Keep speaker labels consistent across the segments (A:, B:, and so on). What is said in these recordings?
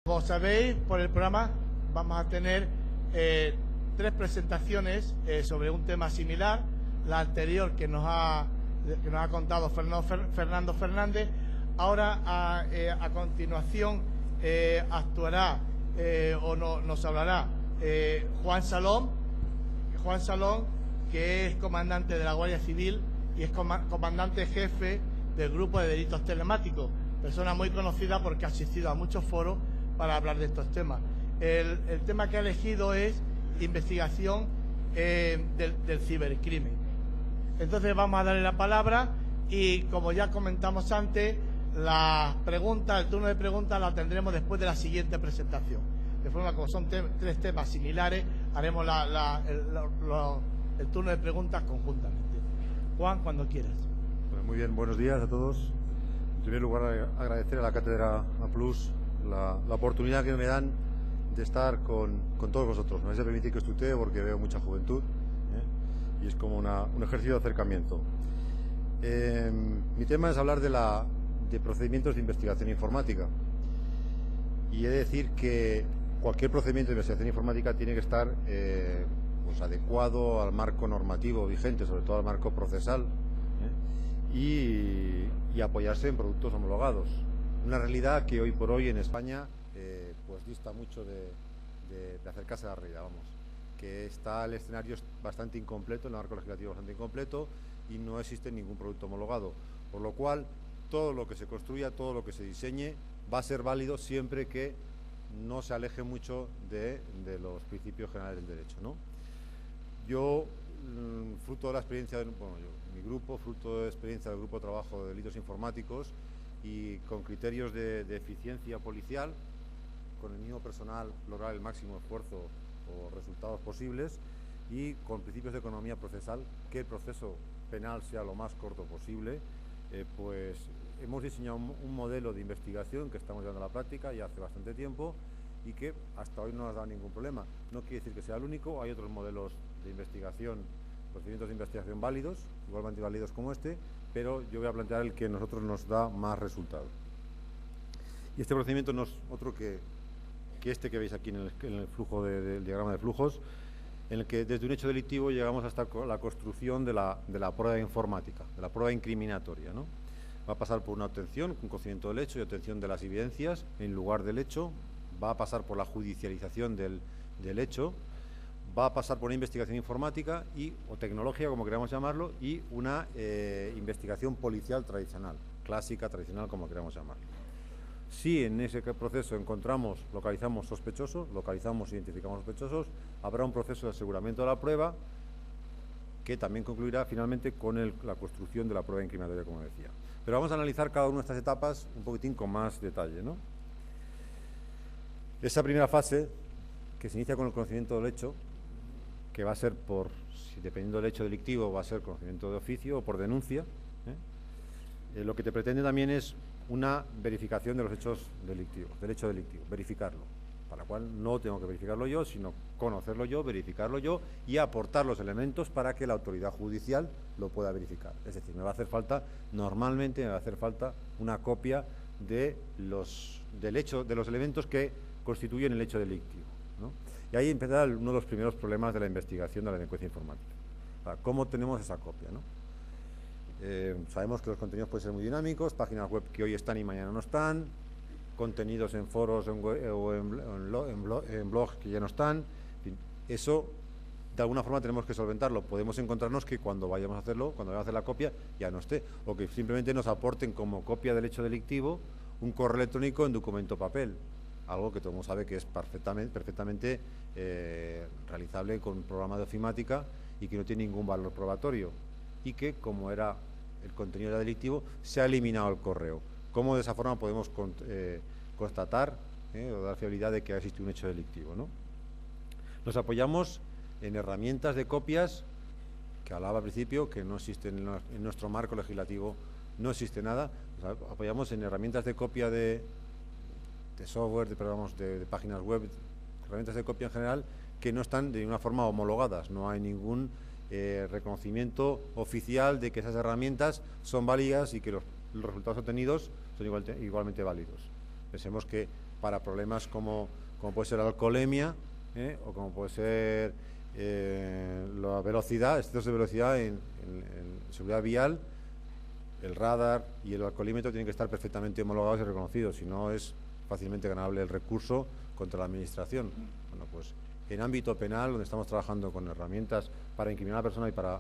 A: Como sabéis, por el programa vamos a tener tres presentaciones sobre un tema similar. La anterior que nos ha contado Fernando Fernández. Ahora, a continuación, actuará nos hablará Juan Salón, que es comandante de la Guardia Civil y es comandante jefe del Grupo de Delitos Telemáticos, persona muy conocida porque ha asistido a muchos foros para hablar de estos temas. El tema que ha elegido es investigación del cibercrimen. Entonces vamos a darle la palabra y, como ya comentamos antes, el turno de preguntas la tendremos después de la siguiente presentación. De forma que, como son tres temas similares, haremos el turno de preguntas conjuntamente. Juan, cuando quieras.
B: Pues muy bien, buenos días a todos. En primer lugar, agradecer a la Cátedra A+ la oportunidad que me dan de estar con todos vosotros. Me vais a permitir que os tutee porque veo mucha juventud, y es como un ejercicio de acercamiento. Mi tema es hablar de procedimientos de investigación informática. Y he de decir que cualquier procedimiento de investigación informática tiene que estar pues adecuado al marco normativo vigente, sobre todo al marco procesal, y apoyarse en productos homologados. Una realidad que hoy por hoy en España pues dista mucho de acercarse a la realidad, vamos. Que está el escenario bastante incompleto, el marco legislativo bastante incompleto y no existe ningún producto homologado. Por lo cual, todo lo que se construya, todo lo que se diseñe va a ser válido siempre que no se aleje mucho de los principios generales del derecho, ¿no? Yo, fruto de la experiencia, mi grupo, fruto de la experiencia del Grupo de Trabajo de Delitos Informáticos y con criterios de eficiencia policial, con el mínimo personal lograr el máximo esfuerzo o resultados posibles y con principios de economía procesal, que el proceso penal sea lo más corto posible, pues hemos diseñado un modelo de investigación que estamos llevando a la práctica ya hace bastante tiempo y que hasta hoy no nos ha dado ningún problema. No quiere decir que sea el único, hay otros modelos de investigación, procedimientos de investigación válidos, igualmente válidos como este, pero yo voy a plantear el que a nosotros nos da más resultado. Y este procedimiento no es otro que este que veis aquí en el flujo del diagrama de flujos, en el que desde un hecho delictivo llegamos hasta la construcción de la prueba informática, de la prueba incriminatoria, ¿no? Va a pasar por una obtención, un conocimiento del hecho y obtención de las evidencias en lugar del hecho, va a pasar por la judicialización del hecho, va a pasar por una investigación informática o tecnológica, como queramos llamarlo, y una investigación policial tradicional, clásica, tradicional, como queramos llamarlo. Si en ese proceso localizamos sospechosos, identificamos sospechosos, habrá un proceso de aseguramiento de la prueba que también concluirá finalmente con la construcción de la prueba incriminatoria, como decía. Pero vamos a analizar cada una de estas etapas un poquitín con más detalle, ¿no? Esa primera fase, que se inicia con el conocimiento del hecho, que va a ser dependiendo del hecho delictivo, va a ser conocimiento de oficio o por denuncia, lo que te pretende también es una verificación de los hechos delictivos, del hecho delictivo, verificarlo, para lo cual no tengo que verificarlo yo, sino conocerlo yo, verificarlo yo y aportar los elementos para que la autoridad judicial lo pueda verificar. Es decir, normalmente me va a hacer falta una copia de los elementos que constituyen el hecho delictivo, ¿no? Y ahí empezará uno de los primeros problemas de la investigación de la delincuencia informática. ¿Cómo tenemos esa copia, no? Sabemos que los contenidos pueden ser muy dinámicos, páginas web que hoy están y mañana no están, contenidos en foros o en blogs que ya no están. En fin, eso de alguna forma tenemos que solventarlo. Podemos encontrarnos que cuando vayamos a hacer la copia ya no esté, o que simplemente nos aporten como copia del hecho delictivo un correo electrónico en documento papel, algo que todo el mundo sabe que es perfectamente realizable con un programa de ofimática y que no tiene ningún valor probatorio, y que, como era el contenido era delictivo, se ha eliminado el correo. ¿Cómo de esa forma podemos constatar o dar fiabilidad de que ha existido un hecho delictivo, ¿no? Nos apoyamos en herramientas de copias, que hablaba al principio, que no existen en nuestro marco legislativo, no existe nada. Nos apoyamos en herramientas de copia de software, de programas de páginas web, herramientas de copia en general, que no están de ninguna forma homologadas. No hay ningún reconocimiento oficial de que esas herramientas son válidas y que los resultados obtenidos son igualmente válidos. Pensemos que para problemas como puede ser la alcoholemia, o como puede ser la velocidad, excesos de velocidad en seguridad vial. El radar y el alcoholímetro tienen que estar perfectamente homologados y reconocidos, si no es fácilmente ganable el recurso contra la administración. Bueno, pues en ámbito penal, donde estamos trabajando con herramientas para incriminar a la persona y para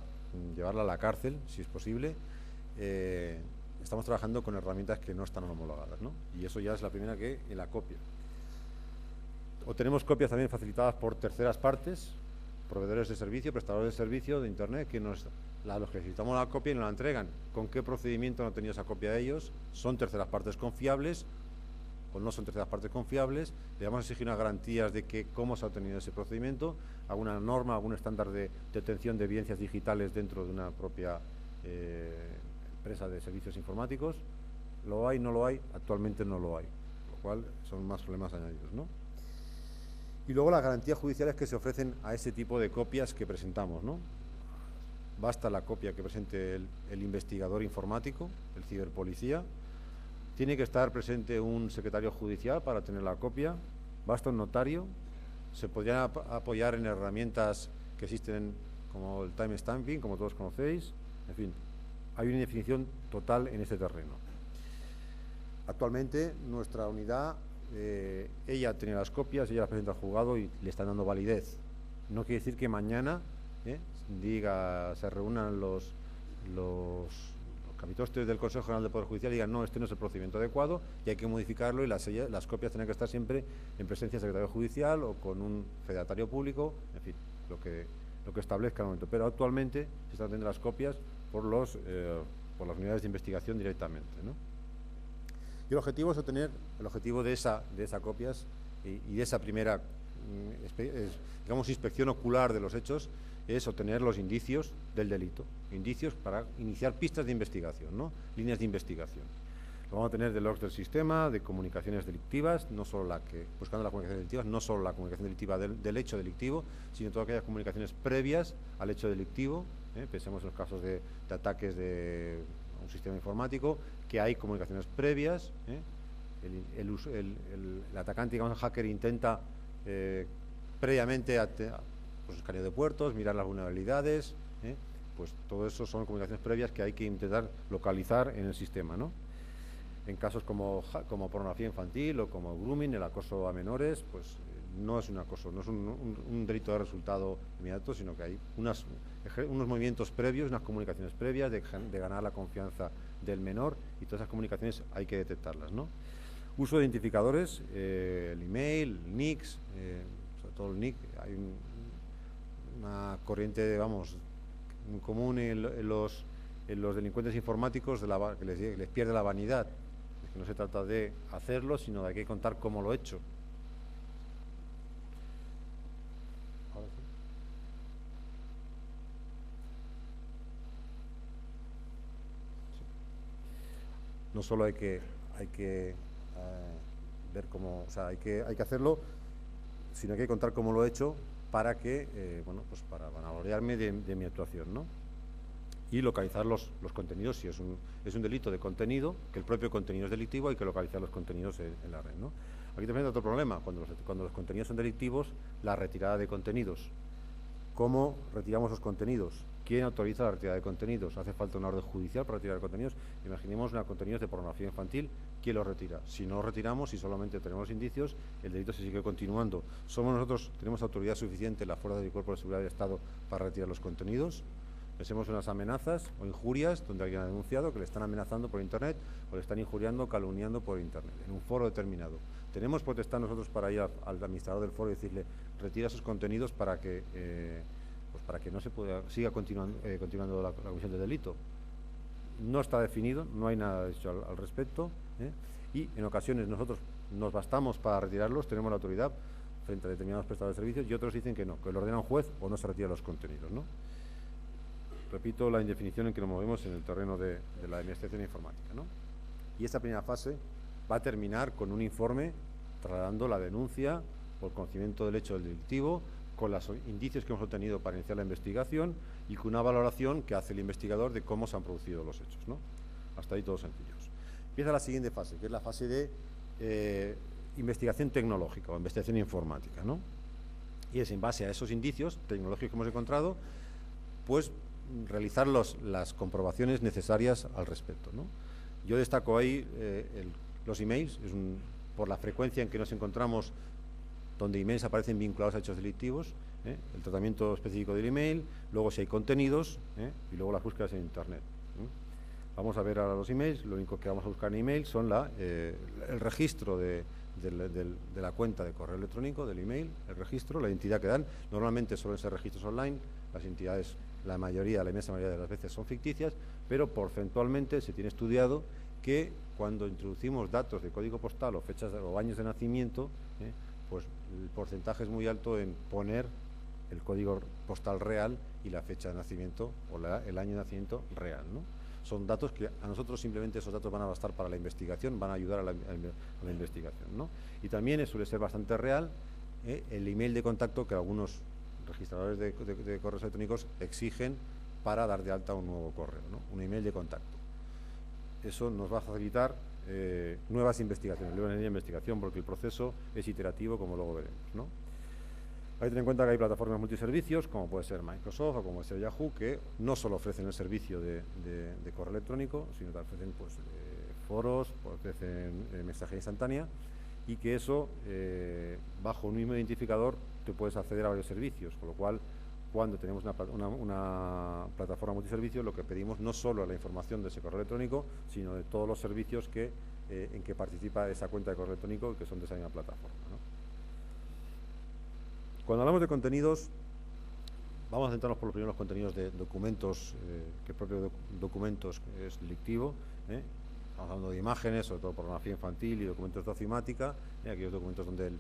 B: llevarla a la cárcel, si es posible, estamos trabajando con herramientas que no están homologadas, ¿no? Y eso ya es la primera que en la copia. Obtenemos copias también facilitadas por terceras partes, proveedores de servicio, prestadores de servicio de Internet, que los que necesitamos la copia y nos la entregan. ¿Con qué procedimiento han obtenido esa copia de ellos? ¿Son terceras partes confiables o no son terceras partes confiables? Le vamos a exigir unas garantías de que cómo se ha obtenido ese procedimiento, alguna norma, algún estándar de detención de evidencias digitales dentro de una propia empresa de servicios informáticos. ¿Lo hay? ¿No lo hay? Actualmente no lo hay, lo cual son más problemas añadidos, ¿no? Y luego las garantías judiciales que se ofrecen a ese tipo de copias que presentamos, ¿no? Basta la copia que presente el investigador informático, el ciberpolicía. Tiene que estar presente un secretario judicial para tener la copia. Basta un notario. Se podrían apoyar en herramientas que existen como el timestamping, como todos conocéis. En fin, hay una indefinición total en este terreno. Actualmente nuestra unidad, ella tiene las copias, ella las presenta al juzgado y le están dando validez. No quiere decir que mañana se reúnan los capitostes del Consejo General del Poder Judicial y digan no, este no es el procedimiento adecuado y hay que modificarlo, y las copias tienen que estar siempre en presencia del secretario judicial o con un fedatario público, en fin, lo que establezca el momento. Pero actualmente se están teniendo las copias por las unidades de investigación directamente, ¿no? Y el objetivo es obtener, de esas copias y de esa primera, digamos, inspección ocular de los hechos, es obtener los indicios del delito, indicios para iniciar pistas de investigación, ¿no? Líneas de investigación. Lo vamos a tener de logs del sistema, de comunicaciones delictivas, buscando las comunicaciones delictivas, no solo la comunicación delictiva del hecho delictivo, sino todas aquellas comunicaciones previas al hecho delictivo. Pensemos en los casos de ataques de un sistema informático, que hay comunicaciones previas. El atacante, digamos, el hacker intenta previamente pues escaneo de puertos, mirar las vulnerabilidades, pues todo eso son comunicaciones previas que hay que intentar localizar en el sistema, ¿no? En casos como pornografía infantil o como grooming, el acoso a menores, pues no es un acoso, no es un delito de resultado inmediato, sino que hay unos movimientos previos, unas comunicaciones previas de ganar la confianza del menor, y todas esas comunicaciones hay que detectarlas, ¿no? Uso de identificadores, el email, el NICs, sobre todo el NIC, hay una corriente, vamos, muy común en los delincuentes informáticos que les pierde la vanidad. Es que no se trata de hacerlo, sino de hay que contar cómo lo he hecho. Ahora sí. No solo hay que ver cómo, o sea, hay que hacerlo, sino hay que contar cómo lo he hecho para que, pues para vanagloriarme de mi actuación, ¿no? Y localizar los contenidos. Si es un delito de contenido, que el propio contenido es delictivo, hay que localizar los contenidos en la red, ¿no? Aquí también hay otro problema, cuando los contenidos son delictivos, la retirada de contenidos. ¿Cómo retiramos los contenidos? ¿Quién autoriza la retirada de contenidos? ¿Hace falta una orden judicial para retirar contenidos? Imaginemos contenidos de pornografía infantil, ¿quién los retira? Si no los retiramos y solamente tenemos indicios, el delito se sigue continuando. ¿Tenemos autoridad suficiente, la fuerza del Cuerpo de Seguridad del Estado, para retirar los contenidos? Pensemos en unas amenazas o injurias donde alguien ha denunciado que le están amenazando por Internet o le están injuriando, calumniando por Internet, en un foro determinado. ¿Tenemos potestad nosotros para ir al administrador del foro y decirle retira esos contenidos para que no se siga continuando la comisión de delito? No está definido, no hay nada dicho al respecto, y en ocasiones nosotros nos bastamos para retirarlos, tenemos la autoridad frente a determinados prestadores de servicios, y otros dicen que no, que lo ordena un juez o no se retiran los contenidos, ¿no? Repito la indefinición en que nos movemos en el terreno de la administración informática, ¿no? Y esta primera fase va a terminar con un informe trasladando la denuncia por conocimiento del hecho delictivo, con los indicios que hemos obtenido para iniciar la investigación y con una valoración que hace el investigador de cómo se han producido los hechos, ¿no? Hasta ahí todos sencillos. Empieza la siguiente fase, que es la fase de investigación tecnológica o investigación informática, ¿no? Y es en base a esos indicios tecnológicos que hemos encontrado, pues realizar las comprobaciones necesarias al respecto, ¿no? Yo destaco ahí los emails, por la frecuencia en que nos encontramos donde emails aparecen vinculados a hechos delictivos, el tratamiento específico del email, luego si hay contenidos, y luego las búsquedas en Internet. Vamos a ver ahora los emails. Lo único que vamos a buscar en email son el registro de la cuenta de correo electrónico, del email, el registro, la identidad que dan. Normalmente suelen ser registros online, las entidades, la inmensa mayoría de las veces son ficticias, pero porcentualmente se tiene estudiado que cuando introducimos datos de código postal o fechas o años de nacimiento, pues el porcentaje es muy alto en poner el código postal real y la fecha de nacimiento o el año de nacimiento real, ¿no? Son datos que a nosotros simplemente esos datos van a bastar para la investigación, van a ayudar a la investigación, ¿no? Y también suele ser bastante real el email de contacto que algunos registradores de correos electrónicos exigen para dar de alta un nuevo correo, ¿no? Un email de contacto. Eso nos va a facilitar nuevas investigaciones, nuevas líneas de investigación, porque el proceso es iterativo, como luego veremos, ¿no? Hay que tener en cuenta que hay plataformas multiservicios, como puede ser Microsoft o como puede ser Yahoo, que no solo ofrecen el servicio de correo electrónico, sino que ofrecen pues, foros, ofrecen mensajería instantánea, y que eso, bajo un mismo identificador, te puedes acceder a varios servicios, con lo cual, cuando tenemos una plataforma multiservicio, lo que pedimos no solo es la información de ese correo electrónico, sino de todos los servicios en que participa esa cuenta de correo electrónico y que son de esa misma plataforma, ¿no? Cuando hablamos de contenidos, vamos a centrarnos por los primeros contenidos de documentos, que el propio documentos es delictivo. Estamos hablando de imágenes, sobre todo pornografía infantil y documentos de ofimática, aquellos documentos donde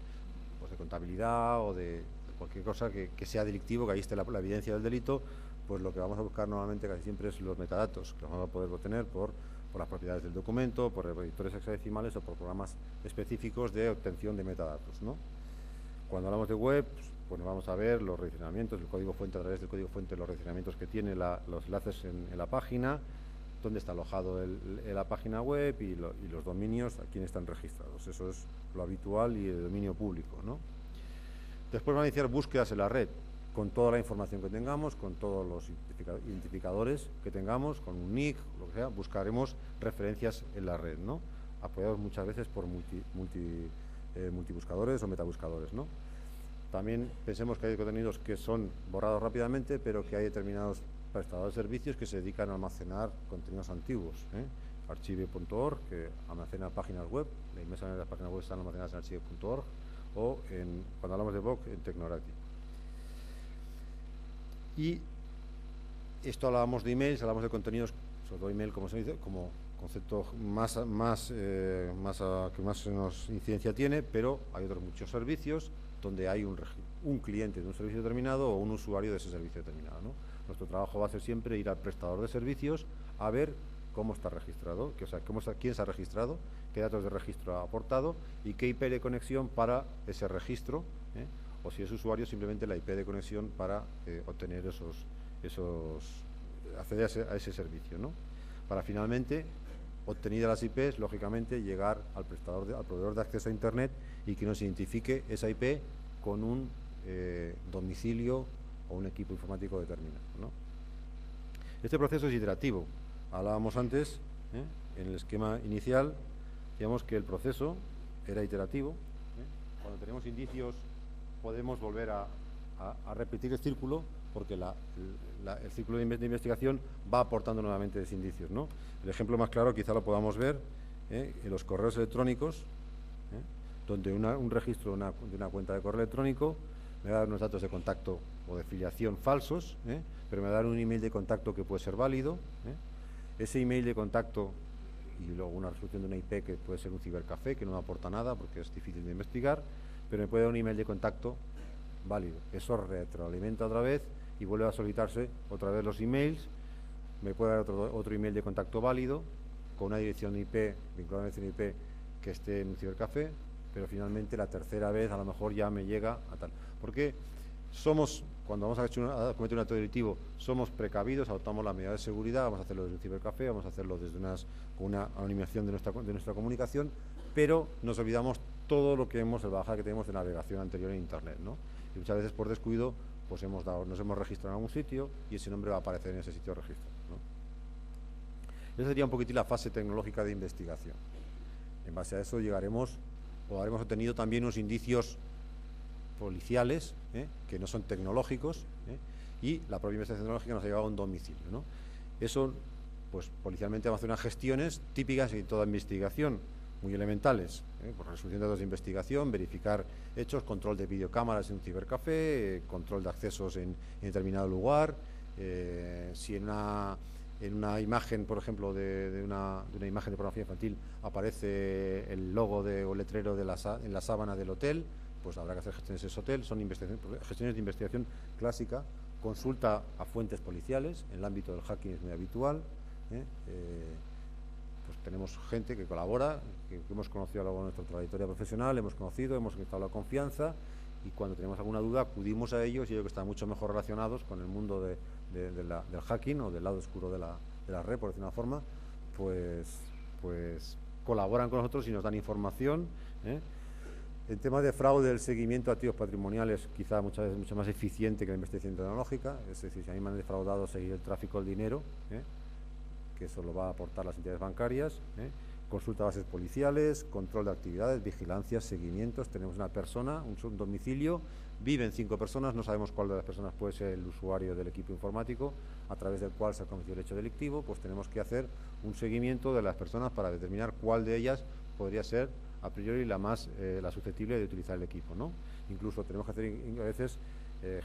B: pues de contabilidad o de cualquier cosa que sea delictivo, que ahí esté la evidencia del delito, pues lo que vamos a buscar normalmente casi siempre es los metadatos, que vamos a poder obtener por las propiedades del documento, por editores hexadecimales o por programas específicos de obtención de metadatos, ¿no? Cuando hablamos de web, pues vamos a ver los redireccionamientos, el código fuente, a través del código fuente, los redireccionamientos que tiene los enlaces en la página, dónde está alojado la página web y los dominios, a quién están registrados. Eso es lo habitual y el dominio público, ¿no? Después van a iniciar búsquedas en la red, con toda la información que tengamos, con todos los identificadores que tengamos, con un nick, lo que sea, buscaremos referencias en la red, ¿no? Apoyados muchas veces por multibuscadores o metabuscadores, ¿no? También pensemos que hay contenidos que son borrados rápidamente, pero que hay determinados prestadores de servicios que se dedican a almacenar contenidos antiguos, Archive.org, que almacena páginas web, la inmensa mayoría de las páginas web están almacenadas en Archive.org, o cuando hablamos de Vox, en Tecnorati. Y esto hablamos de emails, hablamos de contenidos, sobre todo email, como se dice, como concepto que más incidencia tiene, pero hay otros muchos servicios donde hay un cliente de un servicio determinado o un usuario de ese servicio determinado, ¿no? Nuestro trabajo va a ser siempre ir al prestador de servicios a ver cómo está registrado, quién se ha registrado, qué datos de registro ha aportado y qué IP de conexión para ese registro, o si es usuario, simplemente la IP de conexión para obtener acceder a ese servicio, ¿no? Para finalmente, obtenidas las IPs, lógicamente llegar al proveedor de acceso a Internet y que nos identifique esa IP con un domicilio o un equipo informático determinado, ¿no? Este proceso es iterativo. Hablábamos antes, en el esquema inicial, digamos que el proceso era iterativo. Cuando tenemos indicios podemos volver a repetir el círculo, porque el círculo de investigación va aportando nuevamente esos indicios, ¿no? El ejemplo más claro quizá lo podamos ver en los correos electrónicos, donde un registro de una cuenta de correo electrónico me va a dar unos datos de contacto o de filiación falsos, pero me va a dar un email de contacto que puede ser válido. Ese email de contacto y luego una resolución de una IP que puede ser un cibercafé, que no me aporta nada porque es difícil de investigar, pero me puede dar un email de contacto válido. Eso retroalimenta otra vez y vuelve a solicitarse otra vez los emails. Me puede dar otro email de contacto válido con una dirección IP, vinculada a una dirección IP que esté en un cibercafé, pero finalmente la tercera vez a lo mejor ya me llega a tal. Porque cuando vamos a cometer un acto delictivo, somos precavidos, adoptamos las medidas de seguridad, vamos a hacerlo desde un cibercafé, vamos a hacerlo desde una anonimización de nuestra comunicación, pero nos olvidamos todo lo que el bagaje que tenemos de navegación anterior en Internet, ¿no? Y muchas veces por descuido pues nos hemos registrado en algún sitio y ese nombre va a aparecer en ese sitio de registro, ¿no? Esa sería un poquitín la fase tecnológica de investigación. En base a eso llegaremos o habremos obtenido también unos indicios policiales, que no son tecnológicos, y la propia investigación tecnológica nos ha llevado a un domicilio, ¿no? Eso, pues policialmente vamos a hacer unas gestiones típicas en toda investigación, muy elementales, por resolución de datos de investigación, verificar hechos, control de videocámaras en un cibercafé, control de accesos en determinado lugar, si en una imagen, por ejemplo, de una imagen de pornografía infantil aparece el logo o el letrero en la sábana del hotel, pues habrá que hacer gestiones en ese hotel. Son gestiones de investigación clásica, consulta a fuentes policiales, en el ámbito del hacking es muy habitual, pues tenemos gente que colabora, que hemos conocido a lo largo de nuestra trayectoria profesional, hemos establecido confianza, y cuando tenemos alguna duda acudimos a ellos, y ellos que están mucho mejor relacionados con el mundo del hacking o del lado oscuro de la red, por decirlo de una forma, pues colaboran con nosotros y nos dan información. El tema de fraude, el seguimiento a activos patrimoniales, quizá muchas veces mucho más eficiente que la investigación tecnológica. Es decir, si a mí me han defraudado, seguir el tráfico del dinero, que eso lo va a aportar las entidades bancarias, consulta a bases policiales, control de actividades, vigilancia, seguimientos. Tenemos una persona, un domicilio, viven 5 personas, no sabemos cuál de las personas puede ser el usuario del equipo informático a través del cual se ha cometido el hecho delictivo. Pues tenemos que hacer un seguimiento de las personas para determinar cuál de ellas podría ser a priori la susceptible de utilizar el equipo, ¿no? Incluso tenemos que hacer a veces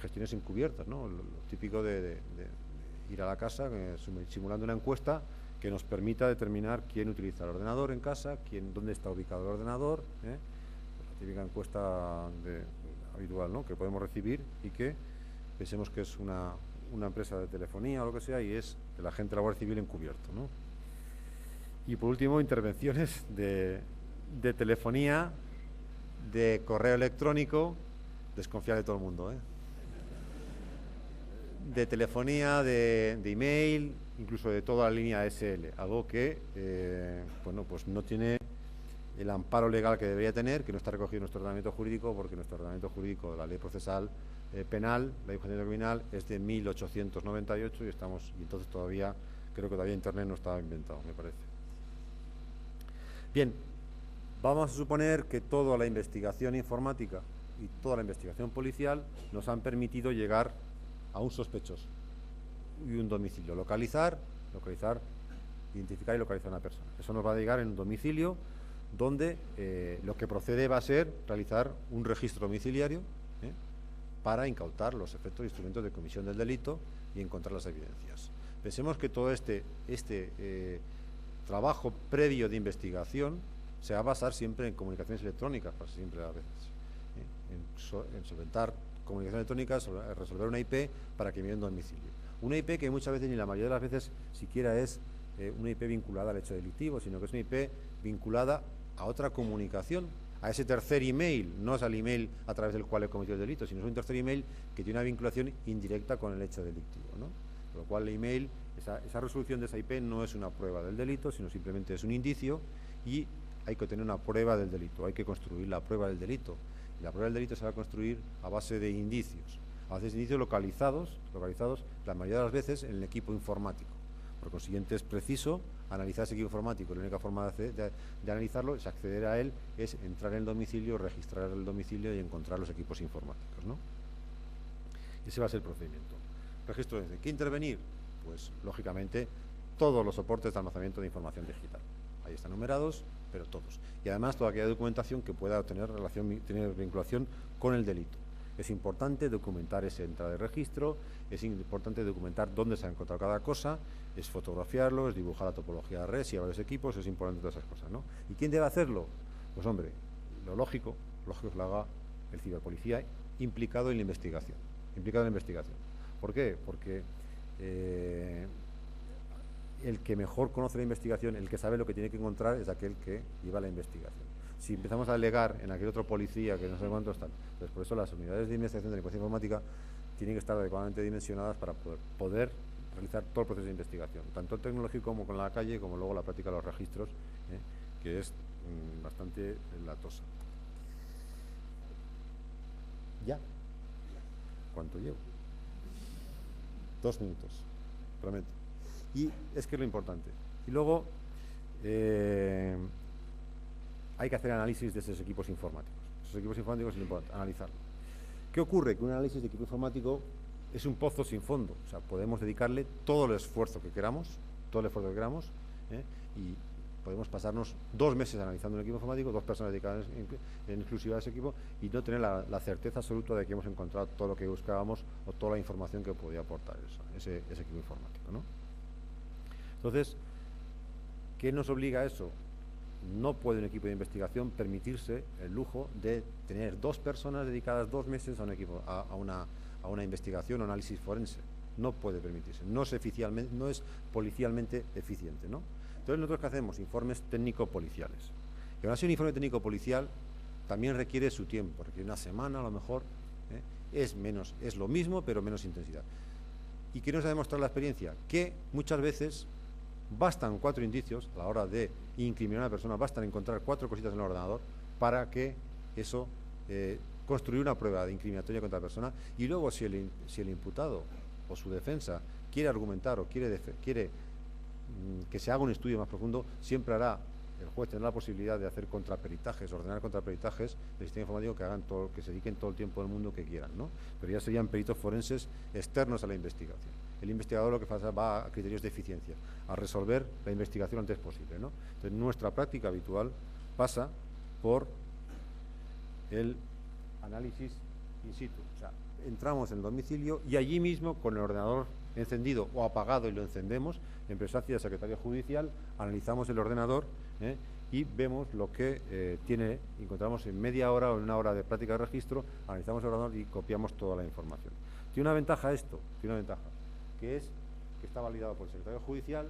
B: gestiones encubiertas, ¿no? Lo típico de ir a la casa simulando una encuesta que nos permita determinar quién utiliza el ordenador en casa, dónde está ubicado el ordenador, pues la típica encuesta habitual, ¿no?, que podemos recibir y que pensemos que es una empresa de telefonía o lo que sea, y es el agente de la Guardia Civil encubierto, ¿no? Y por último, intervenciones de telefonía, de correo electrónico, desconfiar de todo el mundo, de telefonía, de email, incluso de toda la línea SL, algo que bueno, pues no tiene el amparo legal que debería tener, que no está recogido en nuestro ordenamiento jurídico, porque nuestro ordenamiento jurídico, la ley procesal penal, la ley procesal criminal, es de 1898 y entonces todavía, creo que todavía Internet no estaba inventado, me parece. Bien, vamos a suponer que toda la investigación informática y toda la investigación policial nos han permitido llegar a un sospechoso y un domicilio, localizar, identificar y localizar a una persona. Eso nos va a llegar en un domicilio donde lo que procede va a ser realizar un registro domiciliario para incautar los efectos e instrumentos de comisión del delito y encontrar las evidencias. Pensemos que todo este trabajo previo de investigación se va a basar siempre en comunicaciones electrónicas, casi siempre a veces, en solventar comunicaciones electrónicas, resolver una IP para que me den domicilio. Una IP que muchas veces, ni la mayoría de las veces, siquiera es una IP vinculada al hecho delictivo, sino que es una IP vinculada a otra comunicación, a ese tercer email. No es al email a través del cual he cometido el delito, sino es un tercer email que tiene una vinculación indirecta con el hecho delictivo, ¿no? Por lo cual el email, esa resolución de esa IP no es una prueba del delito, sino simplemente es un indicio, y hay que tener una prueba del delito, hay que construir la prueba del delito. Y la prueba del delito se va a construir a base de indicios, localizados, la mayoría de las veces en el equipo informático. Por consiguiente, es preciso analizar ese equipo informático. La única forma de analizarlo es acceder a él, es entrar en el domicilio, registrar el domicilio y encontrar los equipos informáticos, ¿no? Ese va a ser el procedimiento. Registro desde. ¿Qué intervenir? Pues, lógicamente, todos los soportes de almacenamiento de información digital. Ahí están numerados, pero todos. Y además, toda aquella documentación que pueda tener vinculación con el delito. Es importante documentar esa entrada de registro, es importante documentar dónde se ha encontrado cada cosa, es fotografiarlo, es dibujar la topología de red, si hay varios equipos, es importante todas esas cosas, ¿no? ¿Y quién debe hacerlo? Pues hombre, lo lógico que lo haga el ciberpolicía implicado en la investigación. ¿Por qué? Porque el que mejor conoce la investigación, el que sabe lo que tiene que encontrar, es aquel que lleva la investigación. Si empezamos a alegar en aquel otro policía que no sé cuántos están, pues por eso las unidades de investigación de la información informática tienen que estar adecuadamente dimensionadas para poder realizar todo el proceso de investigación, tanto el tecnológico como con la calle, como luego la práctica de los registros, que es bastante latosa. Ya. ¿Cuánto llevo? 2 minutos, prometo. Y es que es lo importante. Y luego hay que hacer análisis de esos equipos informáticos. Esos equipos informáticos es importante analizarlo. ¿Qué ocurre? Que un análisis de equipo informático es un pozo sin fondo. O sea, podemos dedicarle todo el esfuerzo que queramos, y podemos pasarnos 2 meses analizando un equipo informático, 2 personas dedicadas en exclusiva a ese equipo, y no tener la certeza absoluta de que hemos encontrado todo lo que buscábamos o toda la información que podía aportar ese equipo informático, ¿no? Entonces, ¿qué nos obliga a eso? No puede un equipo de investigación permitirse el lujo de tener 2 personas dedicadas 2 meses a un equipo, a una investigación o análisis forense. No puede permitirse, no es policialmente eficiente, ¿no? Entonces, ¿nosotros qué hacemos? Informes técnico-policiales. Y aún así, un informe técnico-policial también requiere su tiempo, requiere una semana a lo mejor, es lo mismo, pero menos intensidad. ¿Y qué nos ha demostrado la experiencia? Que muchas veces bastan 4 indicios a la hora de incriminar a una persona, bastan encontrar 4 cositas en el ordenador para que eso, construir una prueba de incriminatoria contra la persona, y luego si el imputado o su defensa quiere argumentar o quiere que se haga un estudio más profundo, siempre el juez tendrá la posibilidad de hacer contraperitajes, ordenar contraperitajes del sistema informático que se dediquen todo el tiempo del mundo que quieran, ¿no? Pero ya serían peritos forenses externos a la investigación. El investigador lo que pasa va a criterios de eficiencia, a resolver la investigación lo antes posible, ¿no? Entonces, nuestra práctica habitual pasa por el análisis in situ. O sea, entramos en el domicilio y allí mismo, con el ordenador encendido o apagado, y lo encendemos, en presencia del secretario judicial, analizamos el ordenador y vemos lo que encontramos en media hora o en 1 hora de práctica de registro, analizamos el ordenador y copiamos toda la información. Tiene una ventaja esto, que es que está validado por el secretario judicial,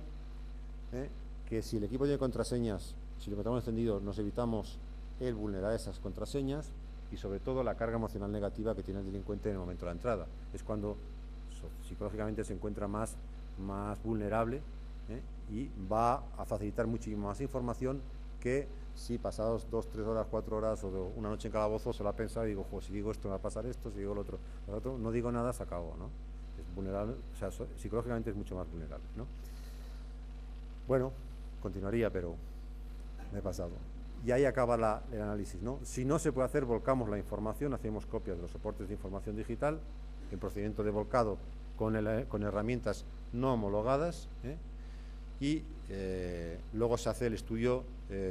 B: que si el equipo tiene contraseñas, si lo encontramos encendido, nos evitamos el vulnerar esas contraseñas, y sobre todo la carga emocional negativa que tiene el delincuente en el momento de la entrada. Es cuando psicológicamente se encuentra más vulnerable, y va a facilitar muchísimo más información que si pasados 2, 3 horas, 4 horas o una noche en calabozo se lo ha pensado y digo, si digo esto me va a pasar esto, si digo lo otro, no digo nada, se acabó, ¿no? Es vulnerable, o sea, psicológicamente es mucho más vulnerable, ¿no? Bueno, continuaría, pero me he pasado. Y ahí acaba el análisis, ¿no? Si no se puede hacer, volcamos la información, hacemos copias de los soportes de información digital, en procedimiento de volcado con herramientas no homologadas, y luego se hace el estudio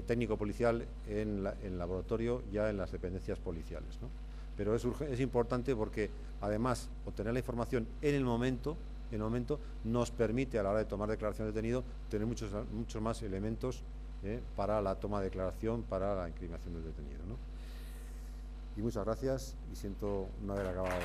B: técnico-policial en laboratorio, ya en las dependencias policiales, ¿no? Pero es importante porque, además, obtener la información en el momento nos permite, a la hora de tomar declaración de detenido, tener muchos más elementos para la toma de declaración, para la incriminación del detenido, ¿no? Y muchas gracias, y siento no haber acabado.